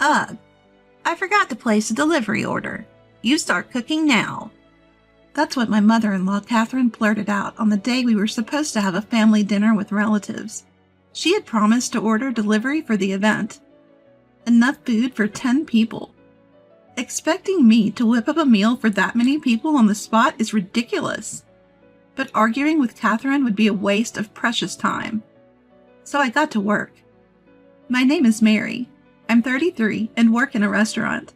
Ugh, I forgot to place a delivery order. You start cooking now. That's what my mother-in-law Catherine blurted out on the day we were supposed to have a family dinner with relatives. She had promised to order delivery for the event. Enough food for 10 people. Expecting me to whip up a meal for that many people on the spot is ridiculous. But arguing with Catherine would be a waste of precious time. So I got to work. My name is Mary. I'm 33 and work in a restaurant.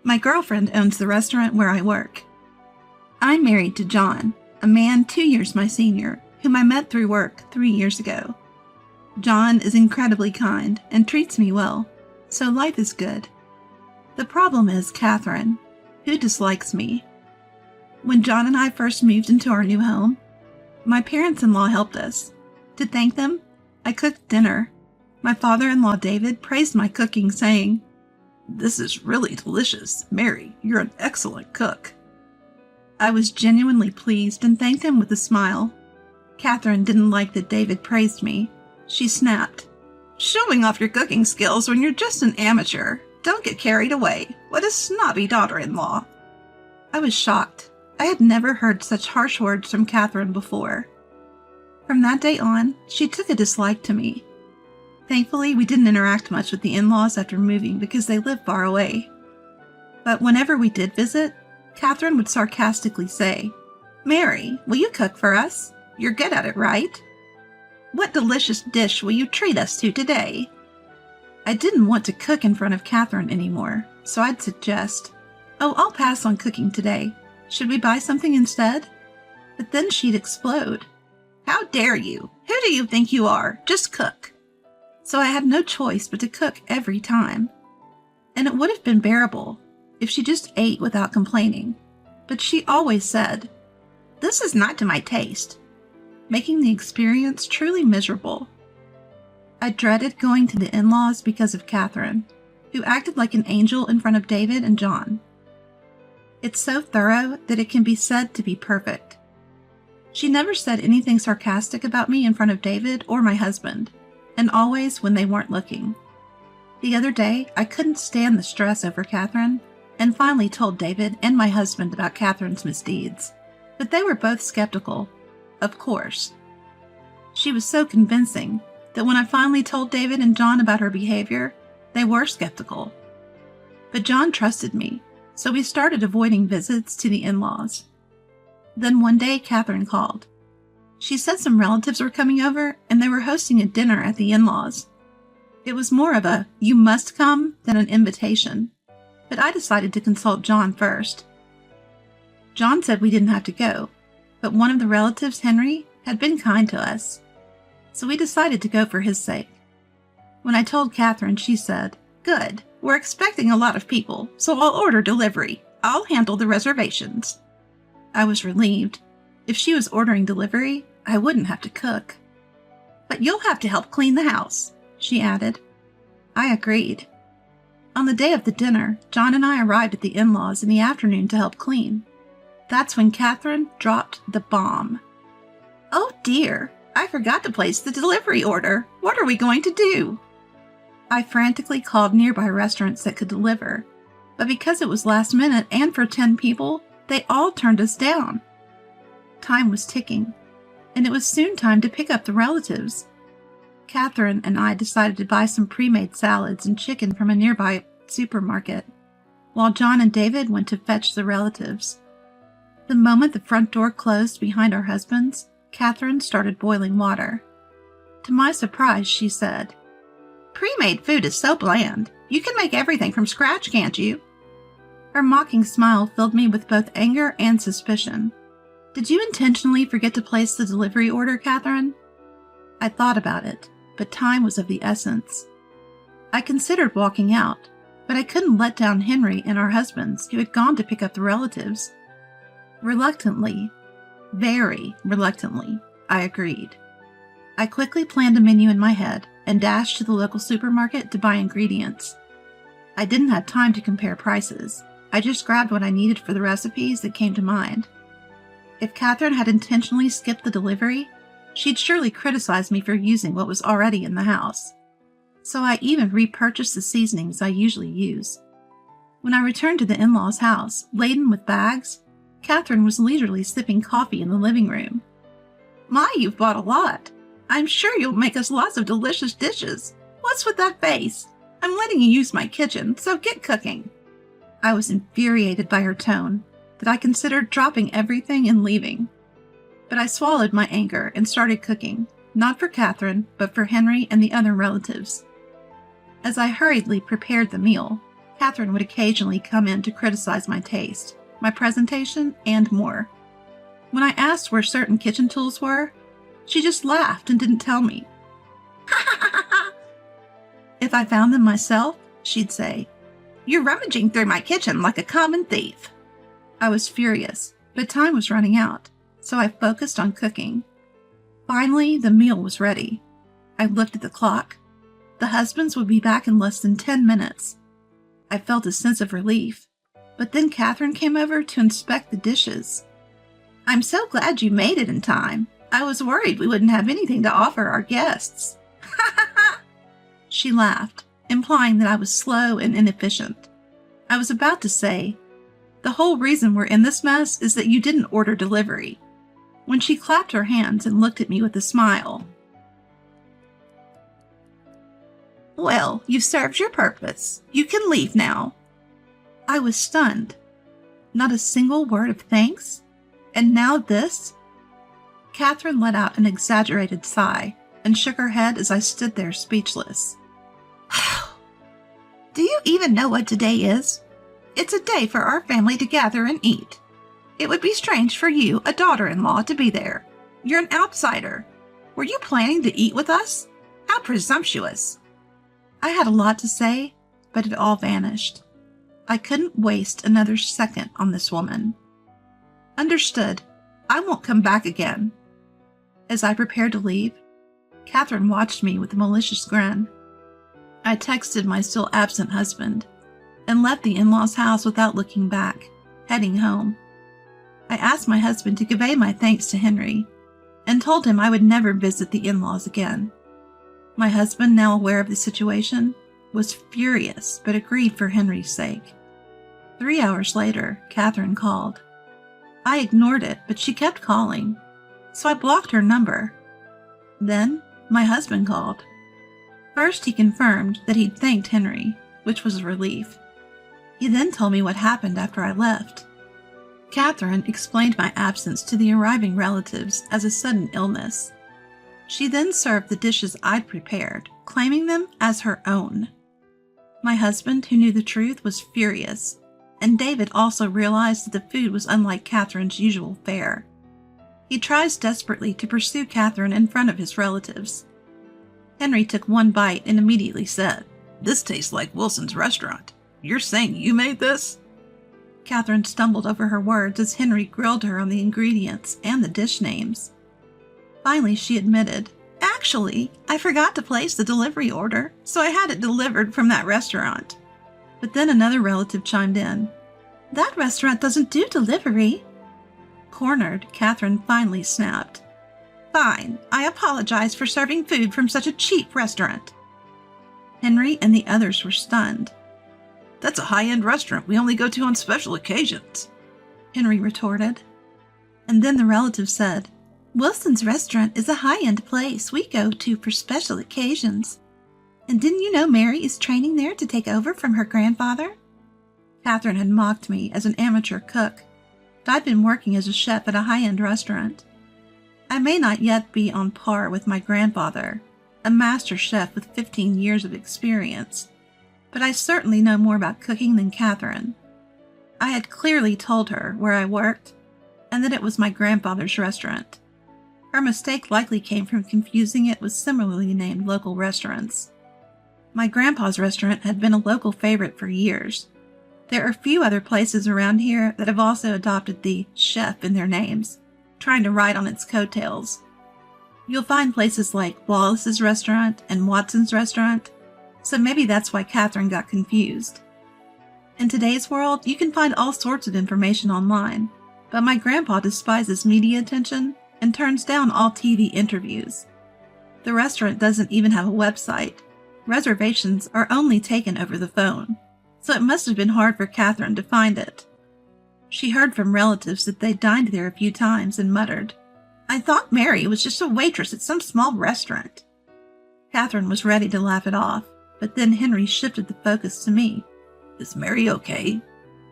My girlfriend owns the restaurant where I work. I'm married to John, a man 2 years my senior, whom I met through work 3 years ago. John is incredibly kind and treats me well, so life is good. The problem is Catherine, who dislikes me. When John and I first moved into our new home, my parents-in-law helped us. To thank them, I cooked dinner. My father-in-law David praised my cooking, saying, "This is really delicious. Mary, you're an excellent cook." I was genuinely pleased and thanked him with a smile. Catherine didn't like that David praised me. She snapped, "Showing off your cooking skills when you're just an amateur. Don't get carried away. What a snobby daughter-in-law." I was shocked. I had never heard such harsh words from Catherine before. From that day on, she took a dislike to me. Thankfully, we didn't interact much with the in-laws after moving because they live far away. But whenever we did visit, Catherine would sarcastically say, "Mary, will you cook for us? You're good at it, right? What delicious dish will you treat us to today?" I didn't want to cook in front of Catherine anymore, so I'd suggest, "Oh, I'll pass on cooking today. Should we buy something instead?" But then she'd explode. "How dare you? Who do you think you are? Just cook." So I had no choice but to cook every time. And it would have been bearable if she just ate without complaining. But she always said, "This is not to my taste," making the experience truly miserable. I dreaded going to the in-laws because of Catherine, who acted like an angel in front of David and John. It's so thorough that it can be said to be perfect. She never said anything sarcastic about me in front of David or my husband, and always when they weren't looking. The other day, I couldn't stand the stress over Catherine, and finally told David and my husband about Catherine's misdeeds, but they were both skeptical, of course. She was so convincing that when I finally told David and John about her behavior, they were skeptical. But John trusted me, so we started avoiding visits to the in-laws. Then one day, Catherine called. She said some relatives were coming over and they were hosting a dinner at the in-laws. It was more of a "you must come" than an invitation, but I decided to consult John first. John said we didn't have to go, but one of the relatives, Henry, had been kind to us, so we decided to go for his sake. When I told Catherine, she said, "Good, we're expecting a lot of people, so I'll order delivery. I'll handle the reservations." I was relieved. If she was ordering delivery, I wouldn't have to cook. "But you'll have to help clean the house," she added. I agreed. On the day of the dinner, John and I arrived at the in-laws in the afternoon to help clean. That's when Catherine dropped the bomb. "Oh dear, I forgot to place the delivery order. What are we going to do?" I frantically called nearby restaurants that could deliver, but because it was last minute and for 10 people, they all turned us down. Time was ticking, and it was soon time to pick up the relatives. Catherine and I decided to buy some pre-made salads and chicken from a nearby supermarket, while John and David went to fetch the relatives. The moment the front door closed behind our husbands, Catherine started boiling water. To my surprise, she said, "Pre-made food is so bland. You can make everything from scratch, can't you?" Her mocking smile filled me with both anger and suspicion. "Did you intentionally forget to place the delivery order, Catherine?" I thought about it, but time was of the essence. I considered walking out, but I couldn't let down Henry and our husbands, who had gone to pick up the relatives. Reluctantly, very reluctantly, I agreed. I quickly planned a menu in my head and dashed to the local supermarket to buy ingredients. I didn't have time to compare prices. I just grabbed what I needed for the recipes that came to mind. If Catherine had intentionally skipped the delivery, she'd surely criticize me for using what was already in the house. so I even repurchased the seasonings I usually use. When I returned to the in-laws' house, laden with bags, Catherine was leisurely sipping coffee in the living room. "My, you've bought a lot. I'm sure you'll make us lots of delicious dishes. What's with that face? I'm letting you use my kitchen, so get cooking." I was infuriated by her tone that I considered dropping everything and leaving. But I swallowed my anger and started cooking, not for Catherine, but for Henry and the other relatives. As I hurriedly prepared the meal, Catherine would occasionally come in to criticize my taste, my presentation, and more. When I asked where certain kitchen tools were, she just laughed and didn't tell me. If I found them myself, she'd say, "You're rummaging through my kitchen like a common thief." I was furious, but time was running out, so I focused on cooking. Finally, the meal was ready. I looked at the clock. The husbands would be back in less than 10 minutes. I felt a sense of relief, but then Catherine came over to inspect the dishes. "I'm so glad you made it in time. I was worried we wouldn't have anything to offer our guests." She laughed, implying that I was slow and inefficient. I was about to say, "The whole reason we're in this mess is that you didn't order delivery," when she clapped her hands and looked at me with a smile. "Well, you've served your purpose. You can leave now." I was stunned. Not a single word of thanks? And now this? Catherine let out an exaggerated sigh and shook her head as I stood there speechless. "Do you even know what today is? It's a day for our family to gather and eat. It would be strange for you, a daughter-in-law, to be there. You're an outsider. Were you planning to eat with us? How presumptuous." I had a lot to say, but it all vanished. I couldn't waste another second on this woman. "Understood. I won't come back again." As I prepared to leave, Catherine watched me with a malicious grin. I texted my still absent husband and left the in-laws' house without looking back, heading home. I asked my husband to convey my thanks to Henry and told him I would never visit the in-laws again. My husband, now aware of the situation, was furious but agreed for Henry's sake. 3 hours later, Catherine called. I ignored it, but she kept calling, so I blocked her number. Then my husband called. First, he confirmed that he'd thanked Henry, which was a relief. He then told me what happened after I left. Catherine explained my absence to the arriving relatives as a sudden illness. She then served the dishes I'd prepared, claiming them as her own. My husband, who knew the truth, was furious, and David also realized that the food was unlike Catherine's usual fare. He tries desperately to pursue Catherine in front of his relatives. Henry took one bite and immediately said, "This tastes like Wilson's restaurant. You're saying you made this?" Catherine stumbled over her words as Henry grilled her on the ingredients and the dish names. Finally, she admitted, "Actually, I forgot to place the delivery order, so I had it delivered from that restaurant." But then another relative chimed in, "That restaurant doesn't do delivery." Cornered, Catherine finally snapped, "Fine, I apologize for serving food from such a cheap restaurant." Henry and the others were stunned. "That's a high-end restaurant we only go to on special occasions," Henry retorted. And then the relative said, "Wilson's restaurant is a high-end place we go to for special occasions. And didn't you know Mary is training there to take over from her grandfather?" Catherine had mocked me as an amateur cook, but I'd been working as a chef at a high-end restaurant. I may not yet be on par with my grandfather, a master chef with 15 years of experience, but I certainly know more about cooking than Catherine. I had clearly told her where I worked and that it was my grandfather's restaurant. Her mistake likely came from confusing it with similarly named local restaurants. My grandpa's restaurant had been a local favorite for years. There are a few other places around here that have also adopted the chef in their names, trying to ride on its coattails. You'll find places like Wallace's restaurant and Watson's restaurant, so maybe that's why Catherine got confused. In today's world, you can find all sorts of information online, but my grandpa despises media attention and turns down all TV interviews. The restaurant doesn't even have a website, Reservations are only taken over the phone, so it must have been hard for Catherine to find it. She heard from relatives that they dined there a few times and muttered, "I thought Mary was just a waitress at some small restaurant." Catherine was ready to laugh it off, but then Henry shifted the focus to me. "Is Mary okay?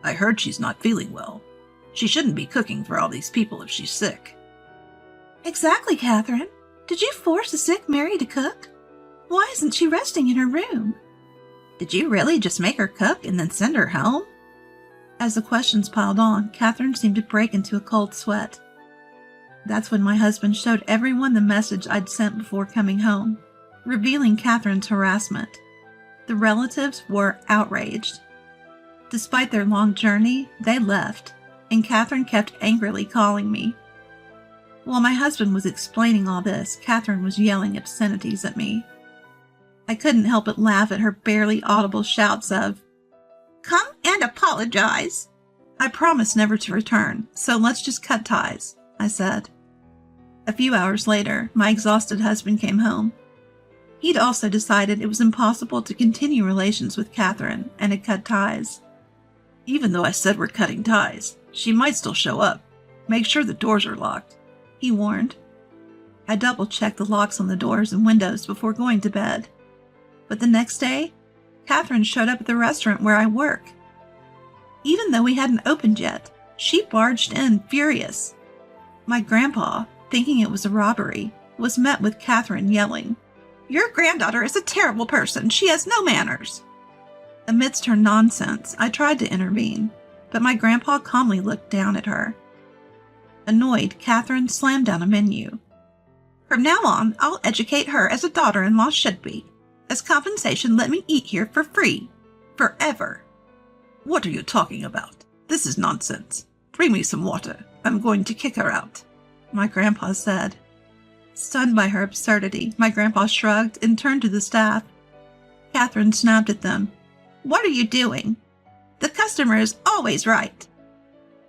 I heard she's not feeling well. She shouldn't be cooking for all these people if she's sick." "Exactly, Catherine. Did you force a sick Mary to cook? Why isn't she resting in her room? Did you really just make her cook and then send her home?" As the questions piled on, Catherine seemed to break into a cold sweat. That's when my husband showed everyone the message I'd sent before coming home, revealing Catherine's harassment. The relatives were outraged. Despite their long journey, they left, and Catherine kept angrily calling me. While my husband was explaining all this, Catherine was yelling obscenities at me. I couldn't help but laugh at her barely audible shouts of, "Come and apologize." "I promised never to return, so let's just cut ties," I said. A few hours later, my exhausted husband came home. He'd also decided it was impossible to continue relations with Catherine and had cut ties. "Even though I said we're cutting ties, she might still show up. Make sure the doors are locked," he warned. I double-checked the locks on the doors and windows before going to bed. But the next day, Catherine showed up at the restaurant where I work. Even though we hadn't opened yet, she barged in furious. My grandpa, thinking it was a robbery, was met with Catherine yelling, "Your granddaughter is a terrible person. She has no manners." Amidst her nonsense, I tried to intervene, but my grandpa calmly looked down at her. Annoyed, Catherine slammed down a menu. "From now on, I'll educate her as a daughter-in-law should be. As compensation, let me eat here for free. Forever." "What are you talking about? This is nonsense. Bring me some water. I'm going to kick her out," my grandpa said. Stunned by her absurdity, my grandpa shrugged and turned to the staff. Catherine snapped at them. "What are you doing? The customer is always right."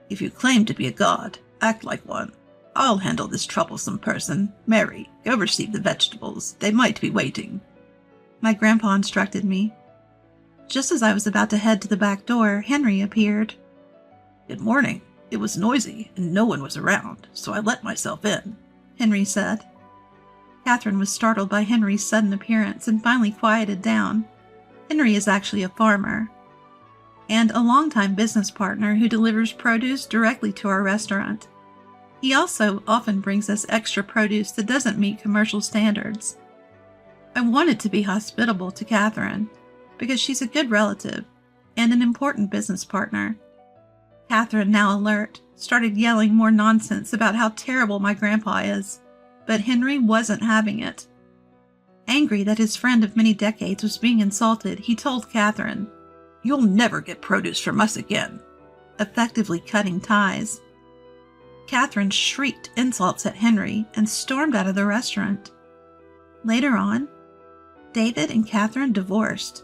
"If you claim to be a god, act like one. I'll handle this troublesome person. Mary, go receive the vegetables. They might be waiting," my grandpa instructed me. Just as I was about to head to the back door, Henry appeared. "Good morning. It was noisy and no one was around, so I let myself in," Henry said. Catherine was startled by Henry's sudden appearance and finally quieted down. Henry is actually a farmer and a longtime business partner who delivers produce directly to our restaurant. He also often brings us extra produce that doesn't meet commercial standards. I wanted to be hospitable to Catherine because she's a good relative and an important business partner. Catherine, now alert, started yelling more nonsense about how terrible my grandpa is, but Henry wasn't having it. Angry that his friend of many decades was being insulted, he told Catherine, "You'll never get produce from us again," effectively cutting ties. Catherine shrieked insults at Henry and stormed out of the restaurant. Later on, David and Catherine divorced.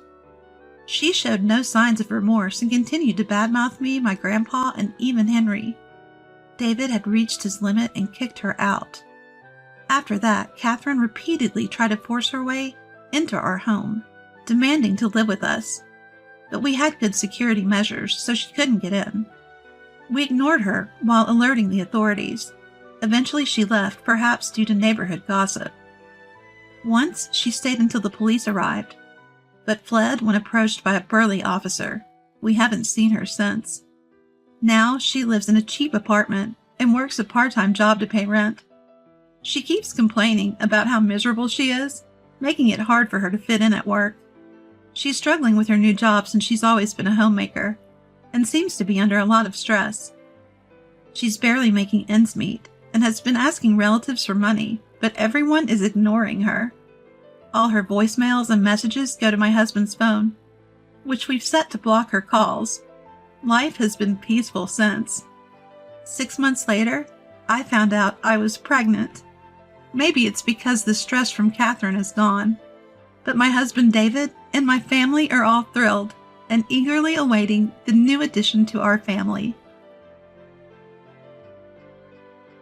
She showed no signs of remorse and continued to badmouth me, my grandpa, and even Henry. David had reached his limit and kicked her out. After that, Catherine repeatedly tried to force her way into our home, demanding to live with us. But we had good security measures, so she couldn't get in. We ignored her while alerting the authorities. Eventually she left, perhaps due to neighborhood gossip. Once, she stayed until the police arrived, but fled when approached by a burly officer. We haven't seen her since. Now she lives in a cheap apartment and works a part-time job to pay rent. She keeps complaining about how miserable she is, making it hard for her to fit in at work. She's struggling with her new job since she's always been a homemaker, and seems to be under a lot of stress. She's barely making ends meet, and has been asking relatives for money, but everyone is ignoring her. All her voicemails and messages go to my husband's phone, which we've set to block her calls. Life has been peaceful since. 6 months later, I found out I was pregnant. Maybe it's because the stress from Catherine is gone. But my husband David and my family are all thrilled and eagerly awaiting the new addition to our family.